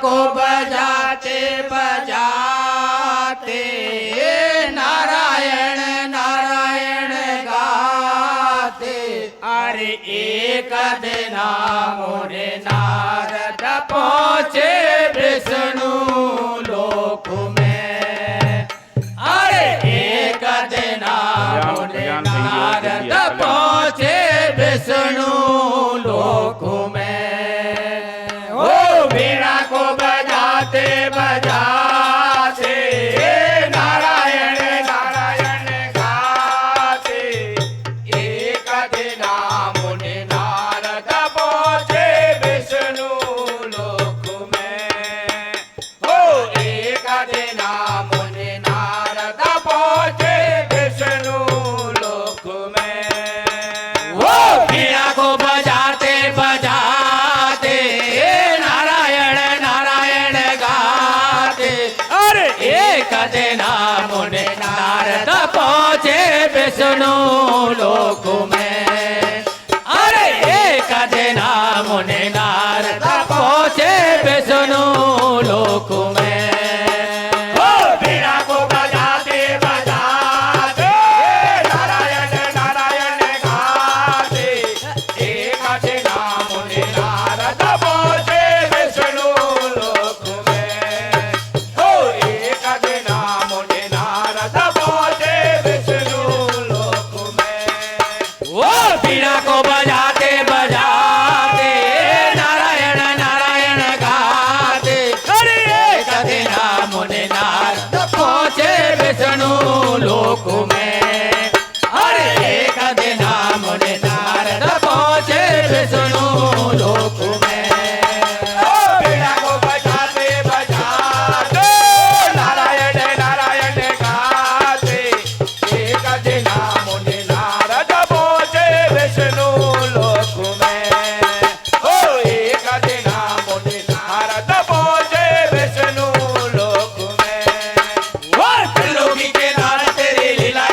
को बजाते बजाते नारायण नारायण गाते। अरे एक दिन मोरे नारद पहुँचे विष्णु लोक में। अरे एक दिन मोरे नारद पहुँचे विष्णु लोक में। ओ वीणा को बजाते बजाते नारायण नारायण गाते। एक दिन मुनि नारद पहुँचे विष्णु लोक में। ओ एक दिन मुनि नारद पहुँचे विष्णु लोक में। ओ वीणा को बजाते बजाते नारायण नारायण गाते। अरे एक दिन मुनि नारद पहुँचे विष्णु लोक में। अरे एक दिन मुनि नारद पहुँचे विष्णु लोक में। ओ वीणा को बजाते बजाते नारायण नारायण गाते। एक दिन मुनि नारद पहुँचे विष्णु लोक में। ओ एक दिन मुनि नारद पहुँचे विष्णु लोक में। ओ वीणा को बजाते बजाते नारायण नारायण गाते। अरे एक दिन मुनि नारद पहुँचे विष्णु लोक में। अरे एक दिन मुनि नारद पहुँचे विष्णु लोक में। ओ वीणा को बजाते बजाते नारायण नारायण गाते। एक दिन मुनि नारद पहुँचे विष्णु लोक में। ओ एक दिन मुनि नारद पहुँचे विष्णु लोक में। ओ त्रिलोकी के नाथ तेरी लीला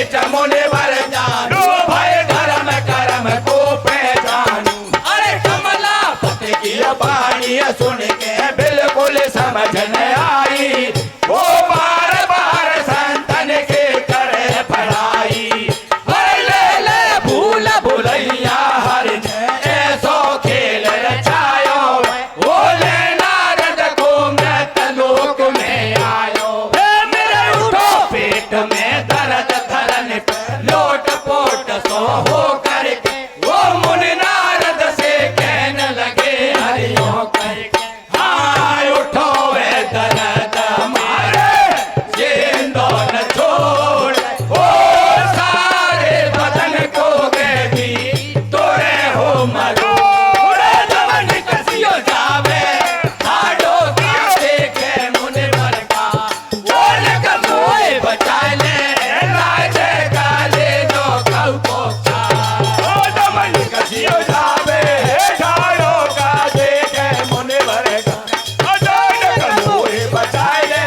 पेट मुनिवर जानू भाई धर्म कर्म को पहचानू। अरे कमलापति की वाणी सुन के बिल्कुल समझ न आई, वो बार बार संतन के करे पढ़ाई। ले भूल भुलैया हर ने ऐसो खेल रचायो, वो ले नारद को मृत लोक में आयो। मेरे उठो पेट में दर्द धरन पे लोट पोट सो हो करके, वो मुनि नारद से कहने लगे हरिओ करके। हाँ उठो वे दर्द मारे जिंदो न छोड़, ओ सारे बदन को भी तोरे हो मरो। दमन कसियो जावे हाडो का देखे मुनिवर का, वो लग मोए बचा ले राजे काले जो कौ का। दमन कसियो जावे हाडो का देखे मुनिवर का, मोए बचा ले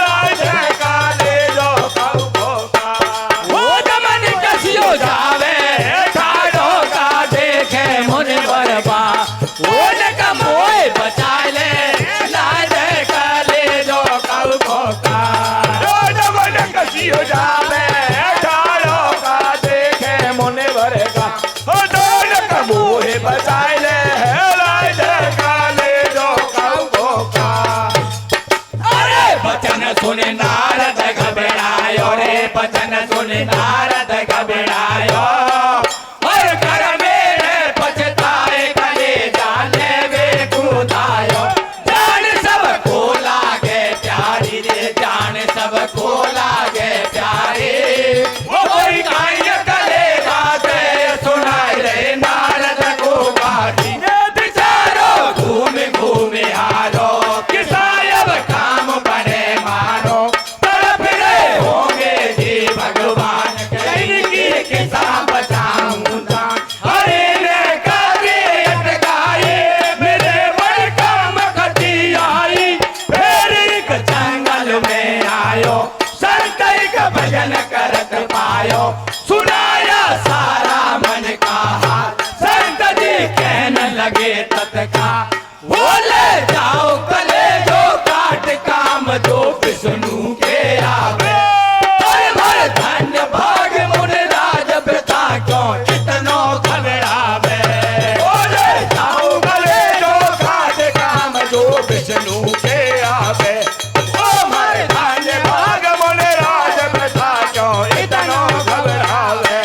राजे काले जो कौ का। वो दमन कसियो जावे ठाडो का देखे मुनिवर बा, वो लग मोए बचा ले राजे काले जो कौ का। दमन कसियो जावे ठाडो का देखे मुनिवर का, मोहे बचा ले राजे काले जो कौ का। अरे बचन सुन नारद घबरायो रे, बचन सुन नारद घबरायो, और कर मेरे पछताए कले जाने वे कूदायो। जान सबको लागे प्यारी रे, जान सबको लागे प्यारी, वो कोई काई कले बाते सुनाई रे नारद को बारी। बिचारो घूम घूम हारो, किसायब काम बने मानो, तड़प रहे होंगे जी भगवान के, इनकी किसा बचाऊंगा। हरे ने कागे अटकाए मेरे बड़ काम कटी आई, फिर एक जंगल में आयो शंकर का भजन करत पायो। सुनाया सारा मन का हाल, संत जी कहने लगे तत्का, बोले जाओ कले जो काट काम जो विष्णु के आवे। भर धन्य भाग मुनि राज वृथा क्यों इतनो घबरावे। बोले जाओ कले जो काट काम जो विष्णु के आवे, ओ मर धन्य भाग मुनि राज वृथा क्यों इतनो घबरावे।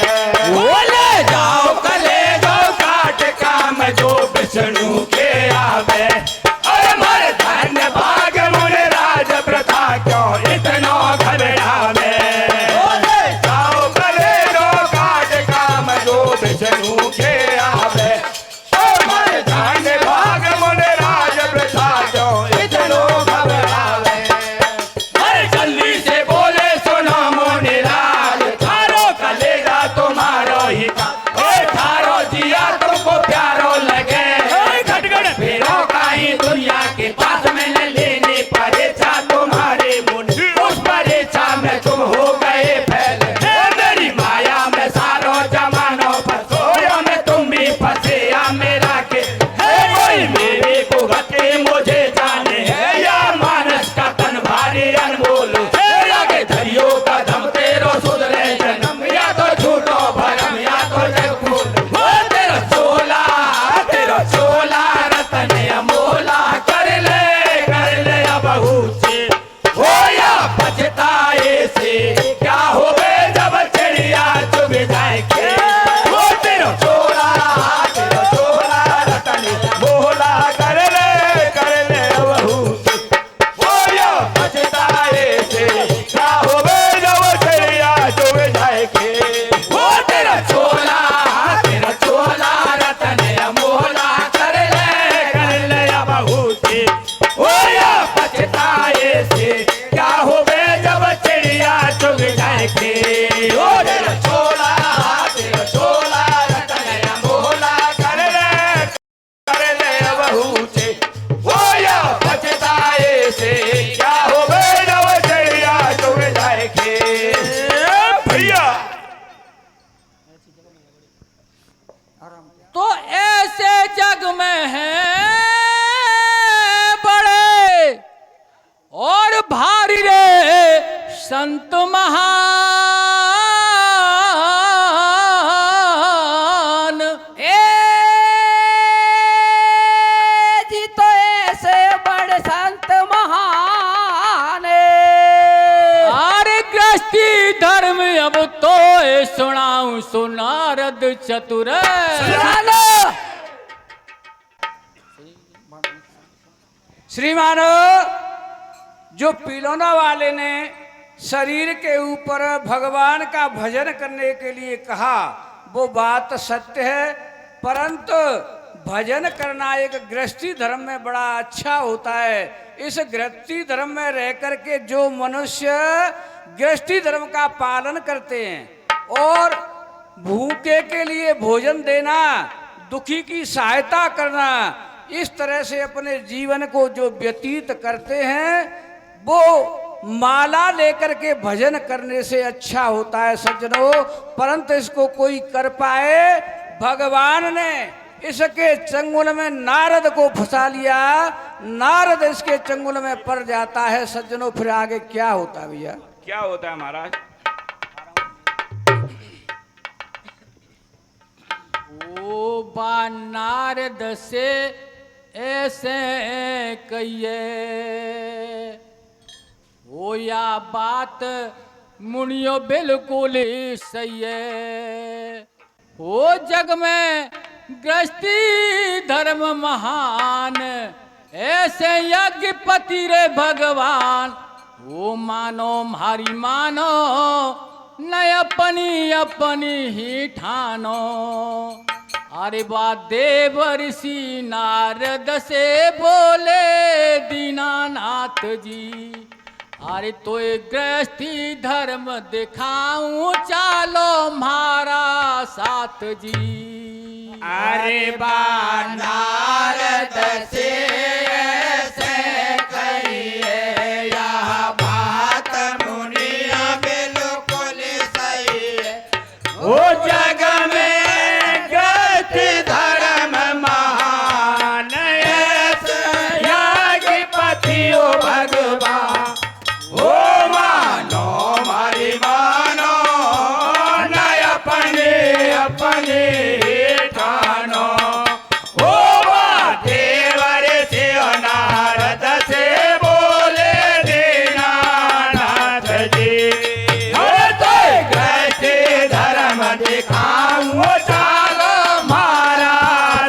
सुनाऊं सो नारद चतुर। श्रीमान, जो पिलौना वाले ने शरीर के ऊपर भगवान का भजन करने के लिए कहा वो बात सत्य है, परंतु भजन करना एक गृहस्थी धर्म में बड़ा अच्छा होता है। इस गृहस्थी धर्म में रह करके जो मनुष्य गृहस्थी धर्म का पालन करते हैं और भूखे के लिए भोजन देना, दुखी की सहायता करना, इस तरह से अपने जीवन को जो व्यतीत करते हैं वो माला लेकर के भजन करने से अच्छा होता है सज्जनों। परंतु इसको कोई कर पाए, भगवान ने इसके चंगुल में नारद को फंसा लिया, नारद इसके चंगुल में पड़ जाता है सज्जनों। फिर आगे क्या होता है भैया? क्या होता है महाराज? ओ बा नारद से ऐसे कहिए, ओ या बात मुनियो बिल्कुल सही है। ओ जग में गृहस्थी धर्म महान, ऐसे यज्ञपति रे भगवान। ओ मानो मारी मानो, न अपनी अपनी ही ठानो। अरे बा देव ऋषि नारद से बोले दीनानाथ जी, अरे तो गृहस्थी धर्म दिखाऊं चालो मारा साथ जी। अरे बा नारद से ऐसे कहिए, यह बात मुनिया बिल्कुल सही है। ओ जग में गृहस्थी धर्म महान, ऐसे यज्ञपति ओ भगवान। ओ मानो मारी मानो, न अपने अपने ठानो। ओ देव ऋषि नारद से बोले दीनानाथ जी, हो तो गृहस्थी धर्म दिखाऊं चालो मारा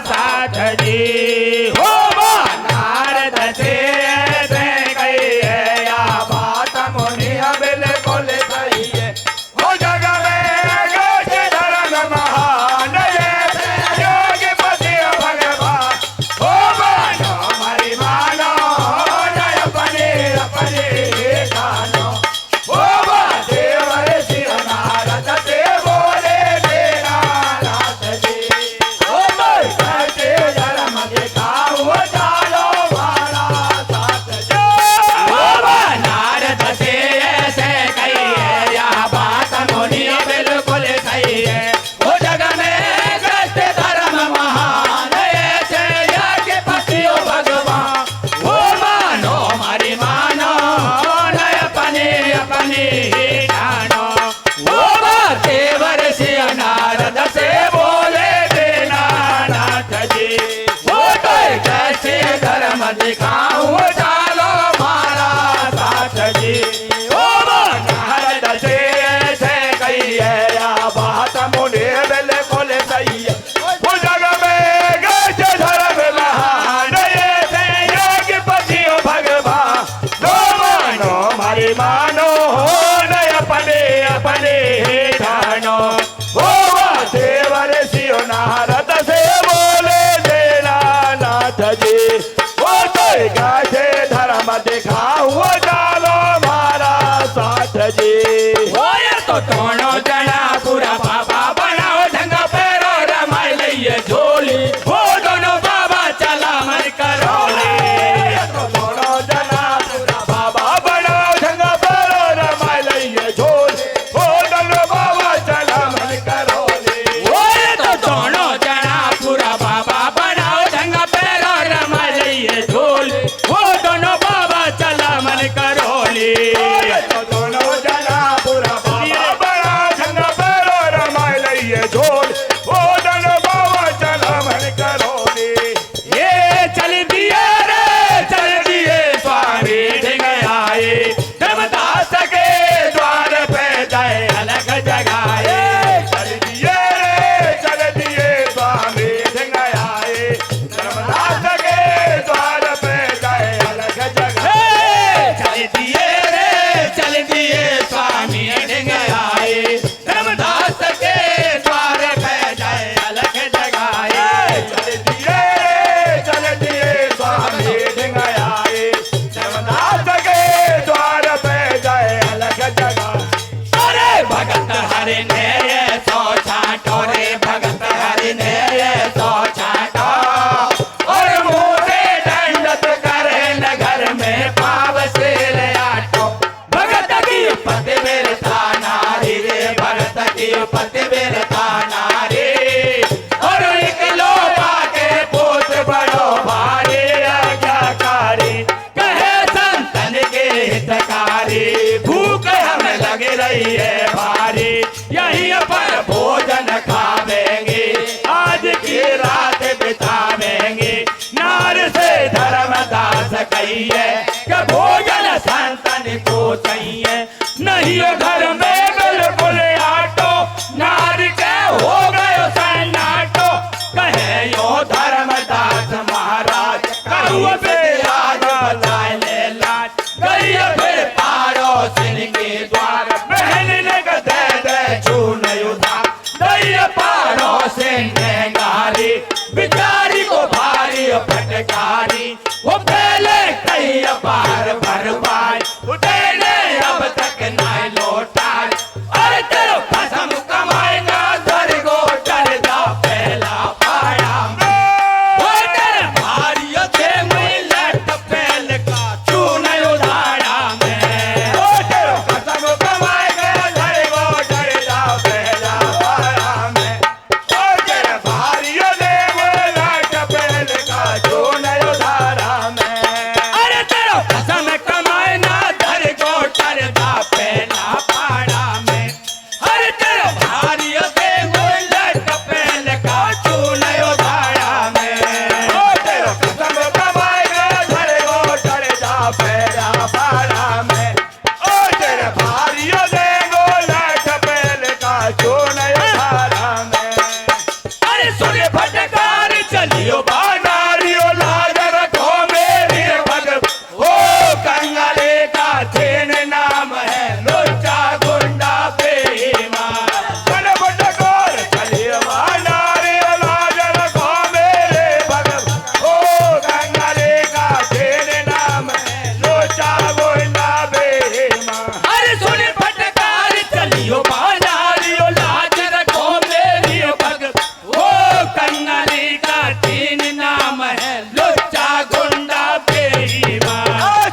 साथ जी। हो नारद से ऐसे कहिए, या बात मुनिया बिल्कुल सही है। हो जग में गृहस्थी धर्म महान, ऐसे यज्ञपति भगवान। हो मानो हरि मानो, न अपने अपने ठानो। हो देव ऋषि नारद से बोले दीनानाथ जी, हो गृहस्थी धर्म दिखाऊं चालो मारा साथ जी। हो नारद से ऐसे कहिए, यह बात मुनिया बिल्कुल सही है। हो जग में गृहस्थी धर्म महान, ऐसे यज्ञपति ओ भगवान। हो मानो हरि मानो, न अपने अपने ही ठानो। हो देव ऋषि नारद से बोले दीनानाथ जी, हो गृहस्थी धर्म दिखाऊं चालो मारा साथ जी। ओ नारद से ऐसे कहिए, या बात मुनिया बिल्कुल सही है। हो जग में गृहस्थी धर्म महान, ऐसे यज्ञपति ओ भगवान। हो मानो हरि मानो, न अपने अपने ही ठानो। हो देव ऋषि नारद से बोले दीनानाथ जी, हो तो गृहस्थी धर्म दिखाऊं चालो मारा साथ जी। हो ये तो दोनों जना पूरा बाबा बनाओ, ढंगा पैरो रमाई लइए झोली। हो दोनों बाबा चला मन करोली। ये तो दोनों जना पूरा बाबा बनाओ, ढंगा पैरो रमाई लइए झोली। हो दोनों बाबा चला मन करोली। हो ये तो दोनों जना पूरा बाबा बनाओ, ढंगा पैरो रमाई बेरता नारे और एक लोटा के पोत बड़ो भारी आज्ञाकारी कहे संतन के हितकारी भूख हमें लग रही है भारी यहीं पर भोजन खावेंगे आज की रात बितावेंगे नार से धर्मदास कहिए कि भोजन संतन को चाहिए नहीं हो घर में बिल्कुल आटो नार के हो गयो सन्नाटो कहे यो धर्मदास महाराज कहुआ पे आज बताए ले लाज गई फिर पाड़ोसिन के द्वार बहन ने दे दे छून उधार गई पाड़ोसिन ने गारी बिचारी को भारी फटकारी वो पहले कई बार भरवाई उठेने अब तक नहीं लौटाई अरे तेरो कसम कमाएगा धर गो डर दा पहला पाया वो तेरे भारी थे मुई लट पहल का चून उधारा में वो तेरो कसम कमाएगा धर गो डर दा पहला पाया में वो तेरे भारी थे मुई लट पहल का चून उधारा में अरे तेरो कसम कमाए ना धर गो डर दा पहला पाड़ा में अरे तेरो भारी दे मुलट पहल का चून उधारा में ओ तेरो कसम कमाए ना धर गो डर दा पहला पाड़ा में ओ तेरे भारी दे मुलट पहल का चून उधारा में अरे सुने फटकार चलियो बानारियो लाज रखो मेरी भग ओ कंगाले का तेन नाम है लोचा गुंडा बेईमा सुने फटकार चलियो बानारियो लाज रखो मेरे भग ओ कंगाले का तेन नाम है लोचा गुंडा बेईमा अरे सुने फटकार चलियो बानारियो लाज रखो मेरी भग ओ कंगाली का तीन नाम है लुच्चा गुंडा बेईमान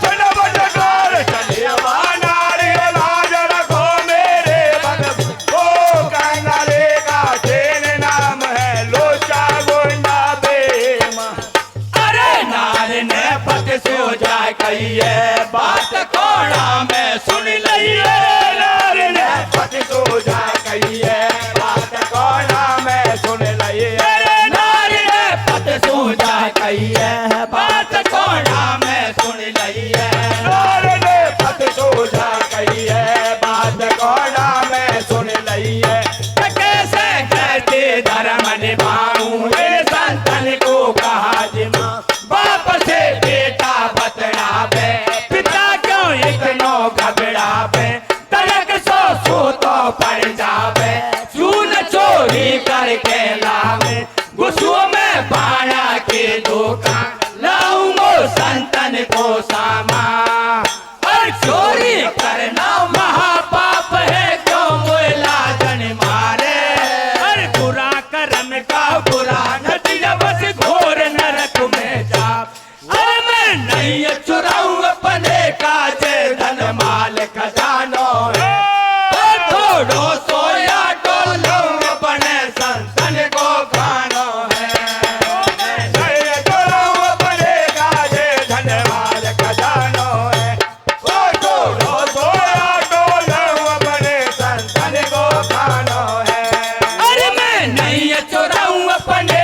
सुनो फटकार चलिए बानारी लाज रखो मेरे भग ओ कंगाली का तीन नाम है लुच्चा गुंडा बेईमान अरे नार ने पत सो जाए कहिए बात कोड़ा में सुन लइए नार ने पत सो जाए कहिए बात कोड़ा में सुन लइए नार ने पत सो जाए कहिए बात कोड़ा में सुन लइए नार ने पत सो जाए कहिए बात कोड़ा में सुन लइए कैसे कहते धर्म निभाऊं ये संतन को कहा जिमा बाप से बेटा बतड़ावे पिता क्यों इतनो घबरावे तलक सो तो पड़ जावे चून चोरी करके लावे गुस्सों में बाड़ा के दुकान लाऊंगो संतन को सामा और चोरी करना महापाप है क्यों मोला जन मारे अरे बुरा कर्म का बुरा नतीजा बस घोर नरक में जा अरे मैं नहीं चुराऊं अपने काजे धन माल खजानो थोड़ो सोया डोलो अपने संतन को खानो है नहीं चुराऊं अपने काजे धन माल खजानो है थोड़ो सोया डोलो अपने संतन को खानो है अरे मैं नहीं चुराऊं अपने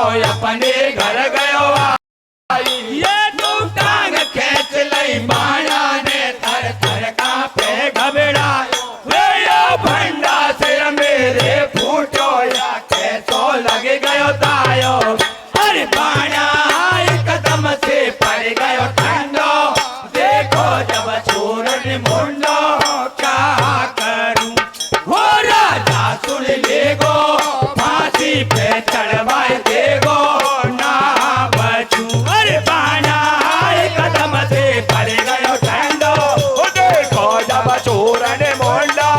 अपने घर गयो आई। ये तू टांग खेच लई बाणा ने थर थर कांपे घबरायो। वे यो भंडा सिर मेरे फूटो या कैसो लग गयो तायो। अरे बाणा कदम से पड़ गयो ठंडो। देखो जब चूरन मुंडो क्या करूं। हो राजा सुन लेगो फांसी पे चढ़वाए देगो ना बचूं। अरे बाणा कदम से पड़ गयो ठंडो। देखो जब चूरन मुंडो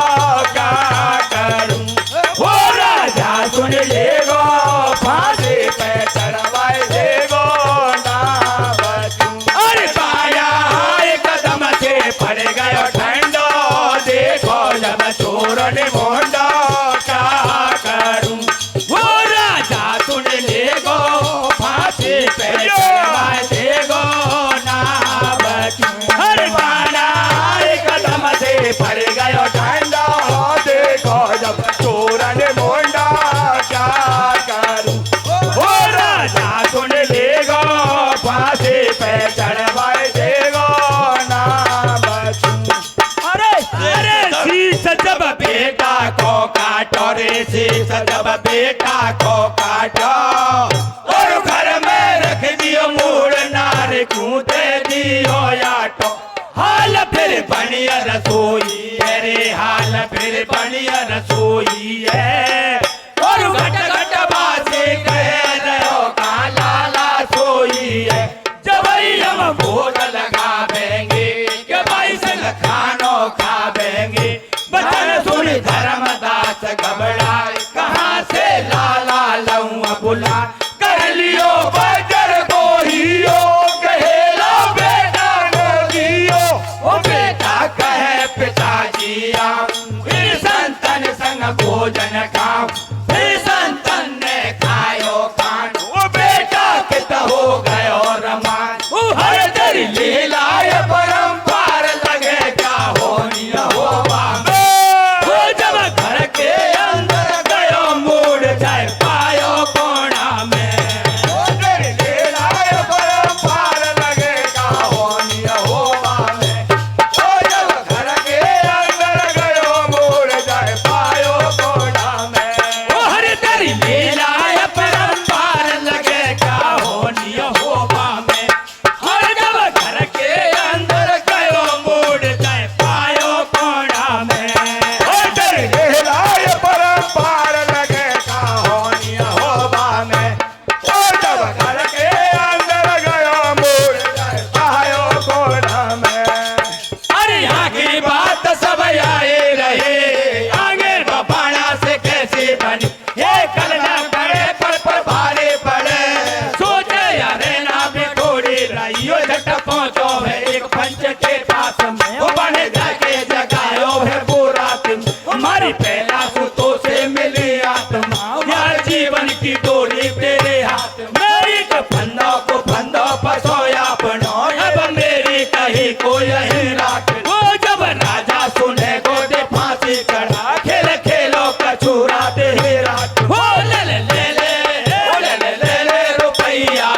क्या करूं। हो राजा सुन लेगो फांसी पे चढ़वाए देगो ना बचूं। अरे बाणा कदम से पड़ गयो ठंडो। देखो जब चोरन मोंडो क्या करूं। वो राजा सुन लेगो फांसी पे चढ़वाए देगो ना बचूं। अरे बाणा कदम से पड़ गयो ठंडो। देखो जब चोरन मोंडो क्या करूं। वो राजा सुन लेगो फांसी पे चढ़वाए देगो ना बचूं। अरे शीश जब बेटा को काटो रे शीश जब बेटा को काटो। और घर में रख दियो मूड़ नार कूदे दियो याटो। हाल फिर बनिया रसोई है रे हाल फिर बनिया रसोई है। और घट घट बासे कह रहो का लाला सोई है। जब हम भोग लगावेंगे के भाई संग खानो खावेंगे। बचन सुन धर्मदास घबराए कहाँ से लाला लऊं बुला। कर लियो बजर को हियो कहेला बेटा को दियो। ओ बेटा कहे पिताजी आऊं फिर संतन संग भोजन खाऊं। फिर संतन ने खायो खान। ओ बेटा कित हो गयो रमान। हर तेरी लीलाय परम्पार लगे क्या होनी हो बाबे। वो जब घर के अंदर गयो मूड जाए पायो कोना में। वो तेरी लीलाय परम्पार लगे क्या होनी हो बाबे। वो जब घर के अंदर गयो मूड जाए पायो कोना में। वो हर तेरी लीलाय परम्पार लगे क्या होनी हो बाबे। हर जब घर के अंदर गयो मूड जाए पायो कोना में। और तेरी लीलाय परम्पार लगे का होनी होबा में। और जब घर के अंदर गयो मूड जाए पायो कोना में। अरे यहाँ की बात सब आए रहे आगे बाणा से कैसी बनी। ये कल ना करे पर भारे पड़े। सोचे यारे ना भी थोड़ी रहियो झट पहुंचो है एक पंच के पास में। वो बने जाके जगायो है वो रात में। हमारी पहला सुतों से मिली आत्मा। यार जीवन की डोरी तेरे हाथ में। एक फंदों को फंदों पर सोया पनो। अब मेरी कहीं को यही रात। वो जब राजा सुने को दे फांसी चढ़ा। खेल खेलो कछूरा दे ही रात। हो ले ले ले ले हो ले ले ले ले रुपैया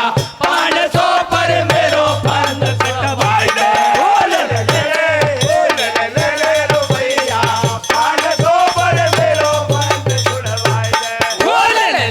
500 पर मेरो फंद कटवाई दे। हो ले ले ले रुपैया 500 पर मेरो फंद छुड़वाई दे। हो ले ले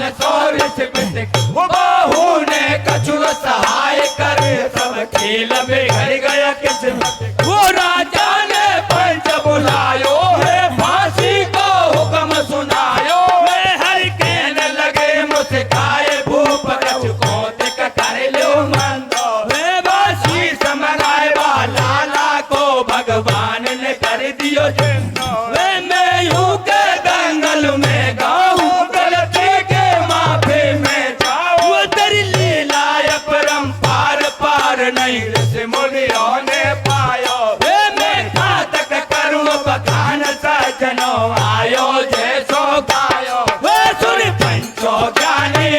भगवान सौरिस पित वो बाहु ने कछु सहाय करे सब खेल बिगड़ गया किस्मत वो राजा ने पंच बुलायो है फांसी को हुक्म सुनायो वे हर कहने लगे मुस्काए भूप कछु को देख कर लो मंदो वे बासी समगाए लाला को भगवान ने कर दियो जिंदो वे मैं यूं के दंगल में गाऊं गलती के माफी में जाऊं वो तेरी लीला अपरंपार पार नहीं ऋषि मुनियों ने पायो वे मैं घातक करूं बखान सजनो आयो जैसो गायो वे सुन पंचो ज्ञानी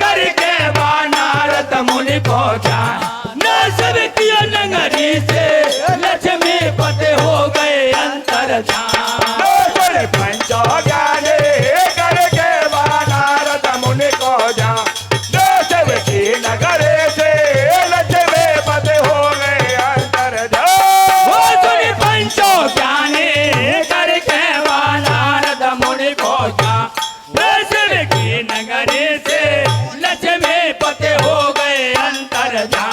करके बानारद मुनि को जान न सब किया नगरी से लक्ष्मी पते हो गए अंतर जान पंचो ज्ञानी करके बानारद मुनि को जान न सब की नगरी से लक्ष्मी पते हो गए अंतर जान वो सुन पंचो ज्ञानी करके बानारद मुनि को जान की नगरी से लक्ष्मी पते हो गए अंतर जान